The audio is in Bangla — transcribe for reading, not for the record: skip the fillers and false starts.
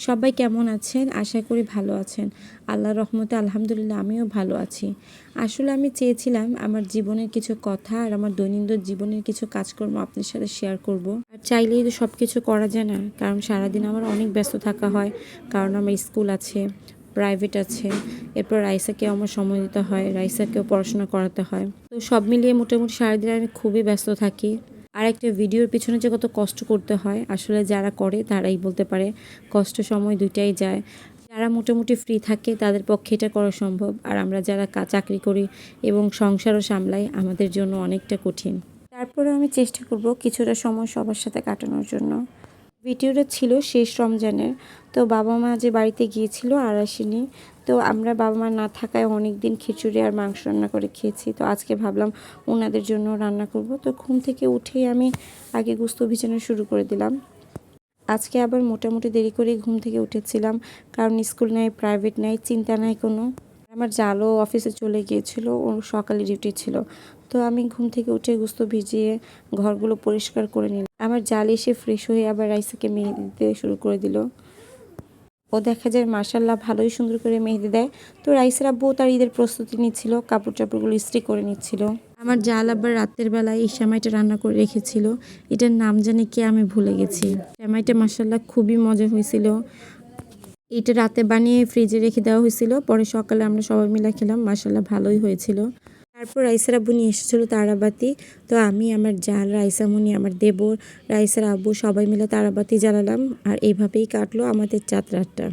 সবাই কেমন আছেন? আশা করি ভালো আছেন। আল্লাহর রহমতে আলহামদুলিল্লাহ আমিও ভালো আছি। আসলে আমি চেয়েছিলাম আমার জীবনের কিছু কথা আর আমার দৈনন্দিন জীবনের কিছু কাজকর্ম আপনার সাথে শেয়ার করব। আর চাইলেই তো সব কিছু করা যায় না, কারণ সারাদিন আমার অনেক ব্যস্ত থাকা হয়। কারণ আমার স্কুল আছে, প্রাইভেট আছে, এরপর রাইসাকেও আমার সময় দিতে হয়, রাইসাকেও পড়াশোনা করাতে হয়। তো সব মিলিয়ে মোটামুটি সারাদিন আমি খুবই ব্যস্ত থাকি। আর একটা ভিডিওর পিছনে যে কত কষ্ট করতে হয়, আসলে যারা করে তারাই বলতে পারে। কষ্ট সময় দুইটাই যায়। যারা মোটামুটি ফ্রি থাকে তাদের পক্ষে এটা করা সম্ভব, আর আমরা যারা চাকরি করি এবং সংসারও সামলাই আমাদের জন্য অনেকটা কঠিন। তারপরে আমি চেষ্টা করব কিছুটা সময় সবার সাথে কাটানোর জন্য। ভিডিওটা ছিল শেষ রমজানের। তো বাবা মা যে বাড়িতে গিয়েছিল আর আসেনি। তো আমরা বাবা মা না থাকায় অনেক দিন খিচুড়ি আর মাংস রান্না করে খেয়েছি। তো আজকে ভাবলাম ওনাদের জন্য রান্না করব। তো ঘুম থেকে উঠেই আমি আগে গোস্ত ভিজানো শুরু করে দিলাম। আজকে আবার মোটামুটি দেরি করে ঘুম থেকে উঠেছিলাম, কারণ স্কুল নাই, প্রাইভেট নাই, চিন্তা নাই কোনো। আমার জালও অফিসে চলে গিয়েছিল, ওর সকালে ডিউটি ছিল। তো আমি ঘুম থেকে উঠে গোস্ত ভিজিয়ে ঘরগুলো পরিষ্কার করে নিলাম। আমার জাল এসে ফ্রেশ হয়ে আবার রাইসাকে মেহেদি দিতে শুরু করে দিল। ও দেখা যায় মাশাল্লাহ ভালোই সুন্দর করে মেহেদি দেয়। তো রাইসার আব্বু তার ঈদের প্রস্তুতি নিচ্ছিল, কাপড় চাপড়গুলো ইস্ত্রি করে নিচ্ছিল। আমার জাল আবার রাতের বেলায় এই সেমাইটা রান্না করে রেখেছিল। এটার নাম জানি কি আমি ভুলে গেছি। সেমাইটা মাশাল্লাহ খুবই মজা হয়েছিল। এটা রাতে বানিয়ে ফ্রিজে রেখে দেওয়া হয়েছিল, পরে সকালে আমরা সবাই মিলে খেলাম, মাশাল্লাহ ভালোই হয়েছিল। তারপর রাইসার আব্বু নিয়ে এসেছিলো তারাবাতি। তো আমি, আমার জাল, রাইসামণি, আমার দেবর, রাইসার আব্বু সবাই মিলে তারাবাতি জ্বালালাম। আর এইভাবেই কাটলো আমাদের চাঁদ রাতটা।